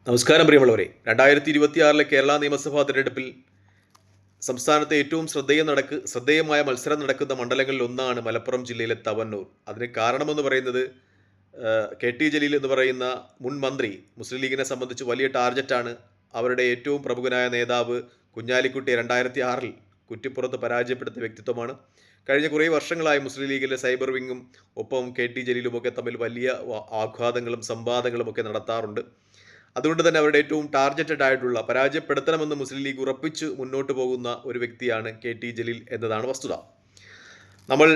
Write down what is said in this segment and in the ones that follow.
നമസ്കാരം പ്രിയമുള്ളവരെ. 2026 കേരള നിയമസഭാ തെരഞ്ഞെടുപ്പിൽ സംസ്ഥാനത്തെ ഏറ്റവും ശ്രദ്ധേയമായ മത്സരം നടക്കുന്ന മണ്ഡലങ്ങളിൽ ഒന്നാണ് മലപ്പുറം ജില്ലയിലെ തവന്നൂർ. അതിന് കാരണമെന്ന് പറയുന്നത് KT ജലീൽ എന്ന് പറയുന്ന മുൻ മന്ത്രി മുസ്ലിം ലീഗിനെ സംബന്ധിച്ച് വലിയ ടാർഗറ്റാണ്. അവരുടെ ഏറ്റവും പ്രമുഖനായ നേതാവ് കുഞ്ഞാലിക്കുട്ടിയെ 2006 കുറ്റിപ്പുറത്ത് പരാജയപ്പെടുത്തിയ വ്യക്തിത്വമാണ്. കഴിഞ്ഞ കുറേ വർഷങ്ങളായി മുസ്ലിം ലീഗിലെ സൈബർ വിങ്ങും ഒപ്പം KT ജലീലുമൊക്കെ തമ്മിൽ വലിയ ആഘാതങ്ങളും സംവാദങ്ങളും ഒക്കെ നടത്താറുണ്ട്. അതുകൊണ്ട് തന്നെ അവരുടെ ഏറ്റവും ടാർഗറ്റഡ് ആയിട്ടുള്ള പരാജയപ്പെടുത്തണമെന്ന് മുസ്ലിം ലീഗ് ഉറപ്പിച്ച് മുന്നോട്ട് പോകുന്ന ഒരു വ്യക്തിയാണ് KT ജലീൽ എന്നതാണ് വസ്തുത. നമ്മൾ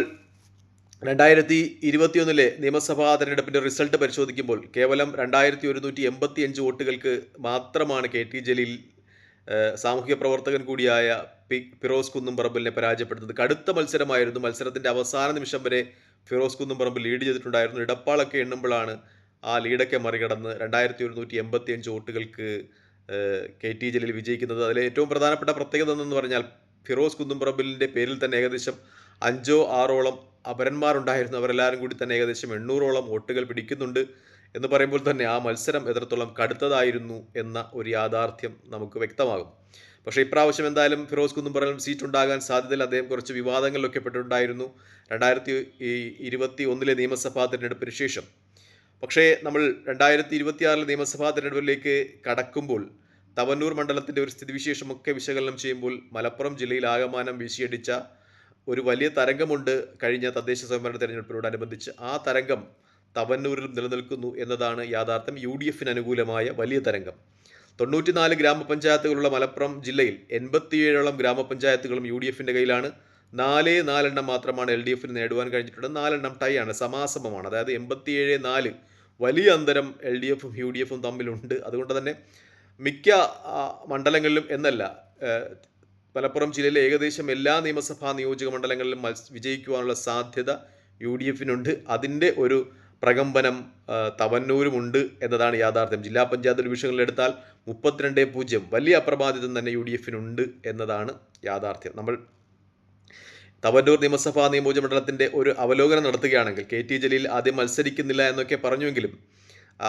2021 നിയമസഭാ തെരഞ്ഞെടുപ്പിൻ്റെ റിസൾട്ട് പരിശോധിക്കുമ്പോൾ കേവലം 2185 വോട്ടുകൾക്ക് മാത്രമാണ് KT ജലീൽ സാമൂഹ്യ പ്രവർത്തകൻ കൂടിയായ ഫിറോസ് കുന്നുംപറമ്പിലിനെ പരാജയപ്പെടുത്തുന്നത്. കടുത്ത മത്സരമായിരുന്നു. മത്സരത്തിൻ്റെ അവസാന നിമിഷം വരെ ഫിറോസ് കുന്നുംപറമ്പിൽ ലീഡ് ചെയ്തിട്ടുണ്ടായിരുന്നു. ഇടപ്പാളൊക്കെ എണ്ണുമ്പോഴാണ് ആ ലീഡൊക്കെ മറികടന്ന് 2185 വോട്ടുകൾക്ക് KT ജലീൽ വിജയിക്കുന്നത്. അതിലെ ഏറ്റവും പ്രധാനപ്പെട്ട പ്രത്യേകത എന്ന് പറഞ്ഞാൽ ഫിറോസ് കുന്നുംപറമ്പിലിൻ്റെ പേരിൽ തന്നെ ഏകദേശം 5-6ഓളം അപരന്മാരുണ്ടായിരുന്നു. അവരെല്ലാവരും കൂടി തന്നെ ഏകദേശം 800ഓളം വോട്ടുകൾ പിടിക്കുന്നുണ്ട് എന്ന് പറയുമ്പോൾ തന്നെ ആ മത്സരം എത്രത്തോളം കടുത്തതായിരുന്നു എന്ന ഒരു യാഥാർത്ഥ്യം നമുക്ക് വ്യക്തമാകും. പക്ഷേ ഇപ്രാവശ്യം എന്തായാലും ഫിറോസ് കുന്നുംപറമ്പിൽ സീറ്റ് ഉണ്ടാകാൻ സാധ്യതയിൽ അദ്ദേഹം കുറച്ച് വിവാദങ്ങളിലൊക്കെ പെട്ടിട്ടുണ്ടായിരുന്നു 2021 നിയമസഭാ തെരഞ്ഞെടുപ്പിന് ശേഷം. പക്ഷേ നമ്മൾ 2026 നിയമസഭാ തെരഞ്ഞെടുപ്പിലേക്ക് കടക്കുമ്പോൾ തവന്നൂർ മണ്ഡലത്തിൻ്റെ ഒരു സ്ഥിതിവിശേഷമൊക്കെ വിശകലനം ചെയ്യുമ്പോൾ മലപ്പുറം ജില്ലയിൽ ആകമാനം വീശിയടിച്ച ഒരു വലിയ തരംഗമുണ്ട് കഴിഞ്ഞ തദ്ദേശ സ്വയംഭരണ തെരഞ്ഞെടുപ്പിനോടനുബന്ധിച്ച്. ആ തരംഗം തവന്നൂരിൽ നിലനിൽക്കുന്നു എന്നതാണ് യാഥാർത്ഥ്യം. UDF അനുകൂലമായ വലിയ തരംഗം. 94 ഗ്രാമപഞ്ചായത്തുകളുള്ള മലപ്പുറം ജില്ലയിൽ 87ഓളം ഗ്രാമപഞ്ചായത്തുകളും UDF കയ്യിലാണ്. 4 മാത്രമാണ് LDF നേടുവാൻ കഴിഞ്ഞിട്ടുള്ളത്. 4 ടൈ ആണ്, സമാസമമാണ്. അതായത് 87-4 വലിയ അന്തരം LDF UDF തമ്മിലുണ്ട്. അതുകൊണ്ട് തന്നെ മിക്ക മണ്ഡലങ്ങളിലും എന്നല്ല, മലപ്പുറം ജില്ലയിലെ ഏകദേശം എല്ലാ നിയമസഭാ നിയോജക മണ്ഡലങ്ങളിലും വിജയിക്കുവാനുള്ള സാധ്യത UDF അതിൻ്റെ ഒരു പ്രകമ്പനം തവന്നൂരുമുണ്ട് എന്നതാണ് യാഥാർത്ഥ്യം. ജില്ലാ പഞ്ചായത്ത് ഡിവിഷനുകളിലെടുത്താൽ 32-0 വലിയ അപ്രമാദിത്വം തന്നെ UDF എന്നതാണ് യാഥാർത്ഥ്യം. നമ്മൾ തവന്നൂർ നിയമസഭാ നിയോജക മണ്ഡലത്തിൻ്റെ ഒരു അവലോകനം നടത്തുകയാണെങ്കിൽ KT ജലീൽ ആദ്യം മത്സരിക്കുന്നില്ല എന്നൊക്കെ പറഞ്ഞുവെങ്കിലും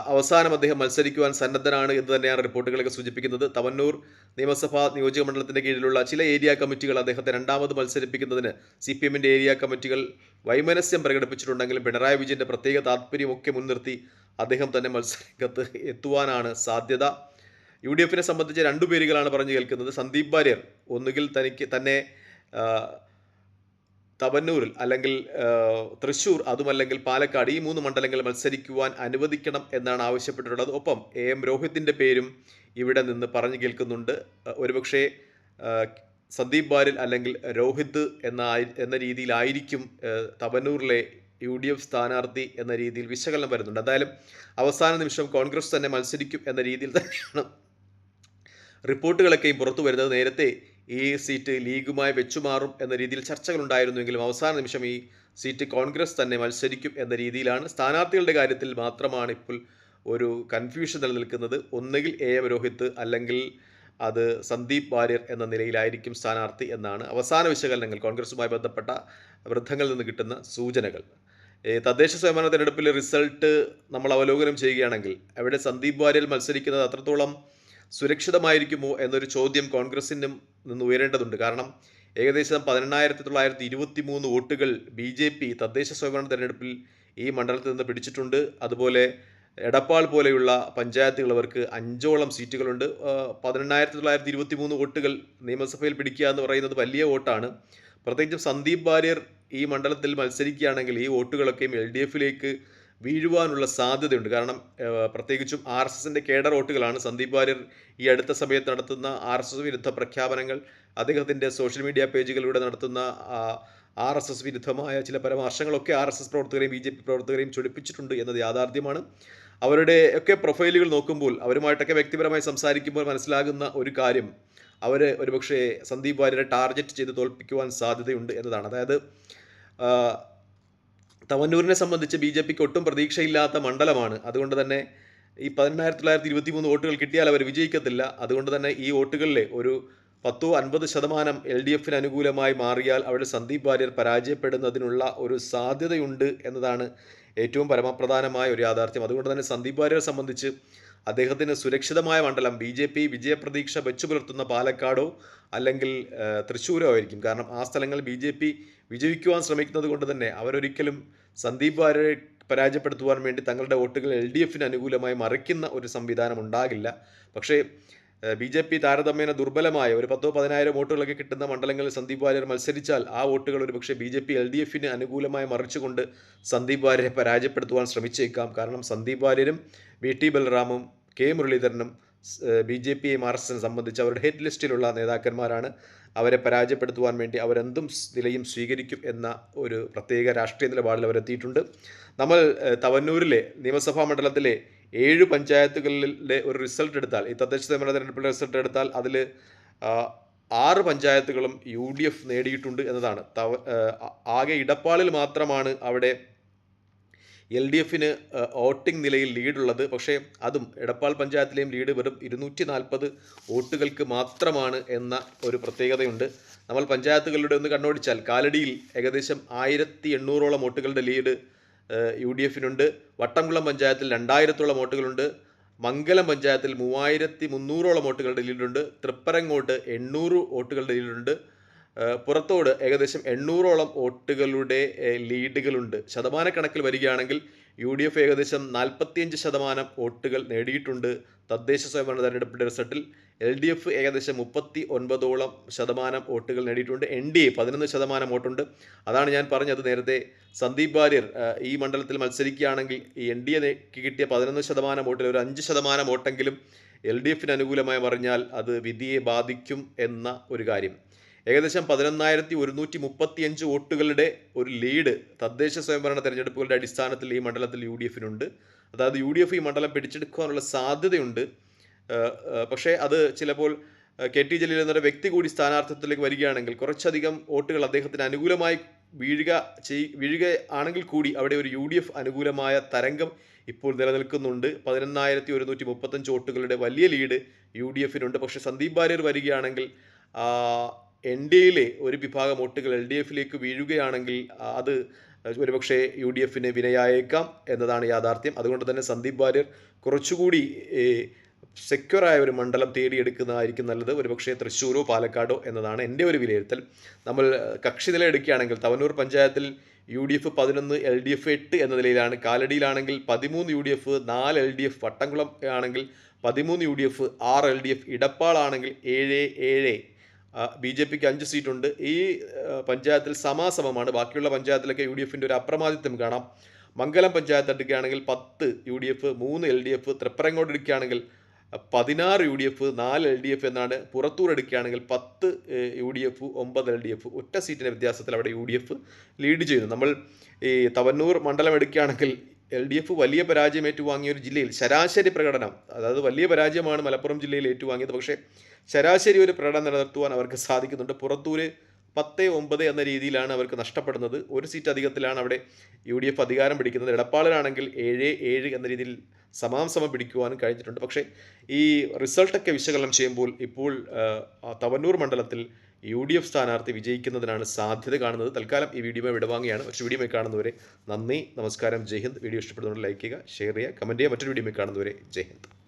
അവസാനം അദ്ദേഹം മത്സരിക്കുവാൻ സന്നദ്ധനാണ് എന്ന് തന്നെയാണ് റിപ്പോർട്ടുകളൊക്കെ സൂചിപ്പിക്കുന്നത്. തവന്നൂർ നിയമസഭാ നിയോജക മണ്ഡലത്തിൻ്റെ കീഴിലുള്ള ചില ഏരിയ കമ്മിറ്റികൾ അദ്ദേഹത്തെ രണ്ടാമത് മത്സരിപ്പിക്കുന്നതിന് CPM ഏരിയ കമ്മിറ്റികൾ വൈമനസ്യം പ്രകടിപ്പിച്ചിട്ടുണ്ടെങ്കിലും പിണറായി വിജയൻ്റെ പ്രത്യേക താല്പര്യമൊക്കെ മുൻനിർത്തി അദ്ദേഹം തന്നെ മത്സരരംഗത്ത് എത്തുവാനാണ് സാധ്യത. UDF സംബന്ധിച്ച് 2 പേരുകളാണ് പറഞ്ഞു കേൾക്കുന്നത്. സന്ദീപ് വാര്യർ ഒന്നുകിൽ തന്നെ തവന്നൂരിൽ അല്ലെങ്കിൽ തൃശ്ശൂർ, അതുമല്ലെങ്കിൽ പാലക്കാട്, ഈ 3 മണ്ഡലങ്ങളിൽ മത്സരിക്കുവാൻ അനുവദിക്കണം എന്നാണ് ആവശ്യപ്പെട്ടിട്ടുള്ളത്. ഒപ്പം AM രോഹിത്തിൻ്റെ പേരും ഇവിടെ നിന്ന് പറഞ്ഞു കേൾക്കുന്നുണ്ട്. ഒരുപക്ഷെ സന്ദീപ് വാര്യർ അല്ലെങ്കിൽ രോഹിത് എന്ന രീതിയിലായിരിക്കും തവന്നൂരിലെ UDF സ്ഥാനാർത്ഥി എന്ന രീതിയിൽ വിശകലനം വരുന്നുണ്ട്. എന്തായാലും അവസാന നിമിഷം കോൺഗ്രസ് തന്നെ മത്സരിക്കും എന്ന രീതിയിൽ തന്നെയാണ് റിപ്പോർട്ടുകളൊക്കെയും പുറത്തു വരുന്നത്. നേരത്തെ ഈ സീറ്റ് ലീഗുമായി വെച്ചുമാറും എന്ന രീതിയിൽ ചർച്ചകളുണ്ടായിരുന്നുവെങ്കിലും അവസാന നിമിഷം ഈ സീറ്റ് കോൺഗ്രസ് തന്നെ മത്സരിക്കും എന്ന രീതിയിലാണ്. സ്ഥാനാർത്ഥികളുടെ കാര്യത്തിൽ മാത്രമാണ് ഇപ്പോൾ ഒരു കൺഫ്യൂഷൻ നിലനിൽക്കുന്നത്. ഒന്നുകിൽ AM രോഹിത് അല്ലെങ്കിൽ അത് സന്ദീപ് വാര്യർ എന്ന നിലയിലായിരിക്കും സ്ഥാനാർത്ഥി എന്നാണ് അവസാന വിശകലനങ്ങൾ, കോൺഗ്രസുമായി ബന്ധപ്പെട്ട വൃദ്ധങ്ങളിൽ നിന്ന് കിട്ടുന്ന സൂചനകൾ. തദ്ദേശ സ്വയംഭരണ തെരഞ്ഞെടുപ്പിലെ റിസൾട്ട് നമ്മൾ അവലോകനം ചെയ്യുകയാണെങ്കിൽ അവിടെ സന്ദീപ് വാര്യർ മത്സരിക്കുന്നത് അത്രത്തോളം സുരക്ഷിതമായിരിക്കുമോ എന്നൊരു ചോദ്യം കോൺഗ്രസിനും നിന്ന് ഉയരേണ്ടതുണ്ട്. കാരണം ഏകദേശം 18,923 വോട്ടുകൾ BJP തദ്ദേശ സ്വയംഭരണ തെരഞ്ഞെടുപ്പിൽ ഈ മണ്ഡലത്തിൽ നിന്ന് പിടിച്ചിട്ടുണ്ട്. അതുപോലെ എടപ്പാൾ പോലെയുള്ള പഞ്ചായത്തുകൾ അവർക്ക് 5ഓളം സീറ്റുകളുണ്ട്. 18,923 വോട്ടുകൾ നിയമസഭയിൽ പിടിക്കുക എന്ന് പറയുന്നത് വലിയ വോട്ടാണ്. പ്രത്യേകിച്ചും സന്ദീപ് വാര്യർ ഈ മണ്ഡലത്തിൽ മത്സരിക്കുകയാണെങ്കിൽ ഈ വോട്ടുകളൊക്കെയും LDF വീഴുവാനുള്ള സാധ്യതയുണ്ട്. കാരണം പ്രത്യേകിച്ചും RSSൻ്റെ കേഡർ വോട്ടുകളാണ്. സന്ദീപ് വാര്യർ ഈ അടുത്ത സമയത്ത് നടത്തുന്ന RSS വിരുദ്ധ പ്രഖ്യാപനങ്ങൾ, അദ്ദേഹത്തിൻ്റെ സോഷ്യൽ മീഡിയ പേജുകളിലൂടെ നടത്തുന്ന RSS വിരുദ്ധമായ ചില പരാമർശങ്ങളൊക്കെ RSS പ്രവർത്തകരെയും BJP പ്രവർത്തകരെയും ചൊടിപ്പിച്ചിട്ടുണ്ട് എന്നത് യാഥാർത്ഥ്യമാണ്. അവരുടെ ഒക്കെ പ്രൊഫൈലുകൾ നോക്കുമ്പോൾ, അവരുമായിട്ടൊക്കെ വ്യക്തിപരമായി സംസാരിക്കുമ്പോൾ മനസ്സിലാകുന്ന ഒരു കാര്യം, അവർ ഒരുപക്ഷെ സന്ദീപ് വാര്യരെ ടാർഗറ്റ് ചെയ്ത് തോൽപ്പിക്കുവാൻ സാധ്യതയുണ്ട് എന്നതാണ്. അതായത് തവന്നൂരിനെ സംബന്ധിച്ച് BJPക്ക് ഒട്ടും പ്രതീക്ഷയില്ലാത്ത മണ്ഡലമാണ്. അതുകൊണ്ട് തന്നെ ഈ 18,923 വോട്ടുകൾ കിട്ടിയാൽ അവർ വിജയിക്കത്തില്ല. അതുകൊണ്ട് തന്നെ ഈ വോട്ടുകളിലെ ഒരു 10-50% LDF അനുകൂലമായി മാറിയാൽ അവിടെ സന്ദീപ് വാര്യർ പരാജയപ്പെടുന്നതിനുള്ള ഒരു സാധ്യതയുണ്ട് എന്നതാണ് ഏറ്റവും പരമപ്രധാനമായ ഒരു യാഥാർത്ഥ്യം. അതുകൊണ്ട് തന്നെ സന്ദീപ് വാര്യരെ സംബന്ധിച്ച് അദ്ദേഹത്തിന് സുരക്ഷിതമായ മണ്ഡലം BJP വിജയപ്രതീക്ഷ വെച്ചു പുലർത്തുന്ന പാലക്കാടോ അല്ലെങ്കിൽ തൃശ്ശൂരോ ആയിരിക്കും. കാരണം ആ സ്ഥലങ്ങളിൽ BJP വിജയിക്കുവാൻ ശ്രമിക്കുന്നത് കൊണ്ട് തന്നെ അവരൊരിക്കലും സന്ദീപ് വാര്യരെ പരാജയപ്പെടുത്തുവാൻ വേണ്ടി തങ്ങളുടെ വോട്ടുകൾ LDFന് അനുകൂലമായി മറിക്കുന്ന ഒരു സംവിധാനം ഉണ്ടാകില്ല. പക്ഷേ BJP താരതമ്യേന ദുർബലമായ ഒരു 10,000-10,000 വോട്ടുകളൊക്കെ കിട്ടുന്ന മണ്ഡലങ്ങളിൽ സന്ദീപ് വാര്യർ മത്സരിച്ചാൽ ആ വോട്ടുകൾ ഒരുപക്ഷെ BJP LDFന് അനുകൂലമായി മറിച്ചുകൊണ്ട് സന്ദീപ് വാര്യരെ പരാജയപ്പെടുത്തുവാൻ ശ്രമിച്ചേക്കാം. കാരണം സന്ദീപ് വാര്യരും VT ബലറാമും K മുരളീധരനും BJP RSSനെ സംബന്ധിച്ച് അവരുടെ ഹെഡ് ലിസ്റ്റിലുള്ള നേതാക്കന്മാരാണ്. അവരെ പരാജയപ്പെടുത്തുവാൻ വേണ്ടി അവരെന്തും നിലയും സ്വീകരിക്കും എന്ന ഒരു പ്രത്യേക രാഷ്ട്രീയ നിലപാടിൽ അവരെത്തിയിട്ടുണ്ട്. നമ്മൾ തവന്നൂരിലെ നിയമസഭാ മണ്ഡലത്തിലെ 7 പഞ്ചായത്തുകളിലെ ഒരു റിസൾട്ട് എടുത്താൽ, ഈ തദ്ദേശ സ്വയംഭരണ തെരഞ്ഞെടുപ്പിലെ റിസൾട്ട് എടുത്താൽ അതിൽ 6 പഞ്ചായത്തുകളും UDF നേടിയിട്ടുണ്ട് എന്നതാണ്. ആകെ ഇടപ്പാളിൽ മാത്രമാണ് അവിടെ LDFന് വോട്ടിംഗ് നിലയിൽ ലീഡുള്ളത്. പക്ഷേ അതും എടപ്പാൾ പഞ്ചായത്തിലെയും ലീഡ് വെറും 240 വോട്ടുകൾക്ക് മാത്രമാണ് എന്ന ഒരു പ്രത്യേകതയുണ്ട്. നമ്മൾ പഞ്ചായത്തുകളുടെ ഒന്ന് കണ്ണോടിച്ചാൽ കാലടിയിൽ ഏകദേശം 1800ഓളം വോട്ടുകളുടെ ലീഡ് UDFനുണ്ട്. വട്ടംകുളം പഞ്ചായത്തിൽ 2000ഓളം വോട്ടുകളുണ്ട്. മംഗലം പഞ്ചായത്തിൽ 3300ഓളം വോട്ടുകളുടെ ലീഡുണ്ട്. തൃപ്പരങ്ങോട്ട് 800 വോട്ടുകളുടെ ലീഡുണ്ട്. പുറത്തോട് ഏകദേശം 800ഓളം വോട്ടുകളുടെ ലീഡുകളുണ്ട്. ശതമാനക്കണക്കിൽ വരികയാണെങ്കിൽ UDF ഏകദേശം 45% വോട്ടുകൾ നേടിയിട്ടുണ്ട് തദ്ദേശ സ്വയംഭരണ തെരഞ്ഞെടുപ്പിൻ്റെ റിസൾട്ടിൽ. LDF ഏകദേശം 39% വോട്ടുകൾ നേടിയിട്ടുണ്ട്. NDA 11% വോട്ടുണ്ട്. അതാണ് ഞാൻ പറഞ്ഞത് നേരത്തെ, സന്ദീപ് വാര്യർ ഈ മണ്ഡലത്തിൽ മത്സരിക്കുകയാണെങ്കിൽ ഈ NDAക്ക് കിട്ടിയ 11% വോട്ടിൽ ഒരു 5% വോട്ടെങ്കിലും LDFന് അനുകൂലമായി പറഞ്ഞാൽ അത് വിധിയെ ബാധിക്കും എന്ന ഒരു കാര്യം. ഏകദേശം 11,135 വോട്ടുകളുടെ ഒരു ലീഡ് തദ്ദേശ സ്വയംഭരണ തെരഞ്ഞെടുപ്പുകളുടെ അടിസ്ഥാനത്തിൽ ഈ മണ്ഡലത്തിൽ UDFനുണ്ട്. അതായത് UDF ഈ മണ്ഡലം പിടിച്ചെടുക്കാനുള്ള സാധ്യതയുണ്ട്. പക്ഷേ അത് ചിലപ്പോൾ KT ജലീൽ എന്നൊരു വ്യക്തി കൂടി സ്ഥാനാർത്ഥിത്വത്തിലേക്ക് വരികയാണെങ്കിൽ കുറച്ചധികം വോട്ടുകൾ അദ്ദേഹത്തിന് അനുകൂലമായി വീഴുക ആണെങ്കിൽ കൂടി അവിടെ ഒരു UDF അനുകൂലമായ തരംഗം ഇപ്പോൾ നിലനിൽക്കുന്നുണ്ട്. 11,135 വോട്ടുകളുടെ വലിയ ലീഡ് UDFനുണ്ട്. പക്ഷേ സന്ദീപ് വാര്യർ വരികയാണെങ്കിൽ NDAയിലെ ഒരു വിഭാഗം വോട്ടുകൾ LDFലേക്ക് വീഴുകയാണെങ്കിൽ അത് ഒരുപക്ഷെ UDFന് വിനയായേക്കാം എന്നതാണ് യാഥാർത്ഥ്യം. അതുകൊണ്ട് തന്നെ സന്ദീപ് വാര്യർ കുറച്ചുകൂടി സെക്യൂറായ ഒരു മണ്ഡലം തേടിയെടുക്കുന്നതായിരിക്കും നല്ലത്. ഒരുപക്ഷെ തൃശ്ശൂരോ പാലക്കാടോ എന്നതാണ് എൻ്റെ ഒരു വിലയിരുത്തൽ. നമ്മൾ കക്ഷി നില എടുക്കുകയാണെങ്കിൽ തവന്നൂർ പഞ്ചായത്തിൽ UDF 11, LDF 8 എന്ന നിലയിലാണ്. കാലടിയിലാണെങ്കിൽ 13 UDF, 4 LDF. വട്ടംകുളം ആണെങ്കിൽ 13 UDF, 6 LDF. ഇടപ്പാളാണെങ്കിൽ 7 BJPക്ക് 5 സീറ്റുണ്ട്. ഈ പഞ്ചായത്തിൽ സമാസമമാണ്. ബാക്കിയുള്ള പഞ്ചായത്തിലൊക്കെ UDFൻ്റെ ഒരു അപ്രമാദിത്വം കാണാം. മംഗലം പഞ്ചായത്ത് എടുക്കുകയാണെങ്കിൽ 10 UDF, 3 LDF. തൃപ്പരങ്ങോട് എടുക്കുകയാണെങ്കിൽ 16 UDF, 4 LDF എന്നാണ്. പുറത്തൂർ എടുക്കുകയാണെങ്കിൽ 10 UDF, 9 LDF. ഒറ്റ സീറ്റിൻ്റെ വ്യത്യാസത്തിൽ അവിടെ UDF ലീഡ് ചെയ്യുന്നു. നമ്മൾ ഈ തവന്നൂർ മണ്ഡലം എടുക്കുകയാണെങ്കിൽ LDF വലിയ പരാജയം ഏറ്റുവാങ്ങിയ ഒരു ജില്ലയിൽ ശരാശരി പ്രകടനം, അതായത് വലിയ പരാജയമാണ് മലപ്പുറം ജില്ലയിൽ ഏറ്റുവാങ്ങിയത്. പക്ഷേ ശരാശരി ഒരു പ്രകടനം നിലനിർത്തുവാൻ അവർക്ക് സാധിക്കുന്നുണ്ട്. പുറത്തൂര് 10-9 എന്ന രീതിയിലാണ് അവർക്ക് നഷ്ടപ്പെടുന്നത്. ഒരു സീറ്റ് അധികത്തിലാണ് അവിടെ UDF അധികാരം പിടിക്കുന്നത്. എടപ്പാളിലാണെങ്കിൽ 7 എന്ന രീതിയിൽ സമം പിടിക്കുവാനും കഴിഞ്ഞിട്ടുണ്ട്. പക്ഷേ ഈ റിസൾട്ടൊക്കെ വിശകലനം ചെയ്യുമ്പോൾ ഇപ്പോൾ തവന്നൂർ മണ്ഡലത്തിൽ UDF സ്ഥാനാർത്ഥി വിജയിക്കുന്നതിനാണ് സാധ്യത കാണുന്നത്. തൽക്കാലം ഈ വീഡിയോ വിടവാങ്ങിയാണ്. മറ്റൊരു വീഡിയോ കാണുന്നവരെ നന്ദി, നമസ്കാരം, ജയ് ഹിന്ദ്. വീഡിയോ ഇഷ്ടപ്പെടുന്നവർ ലൈക്ക് ചെയ്യുക, ഷെയർ ചെയ്യുക, കമൻറ്റ് ചെയ്യുക. മറ്റൊരു വീഡിയോ കാണുന്നവരെ ജയ് ഹിന്ദ്.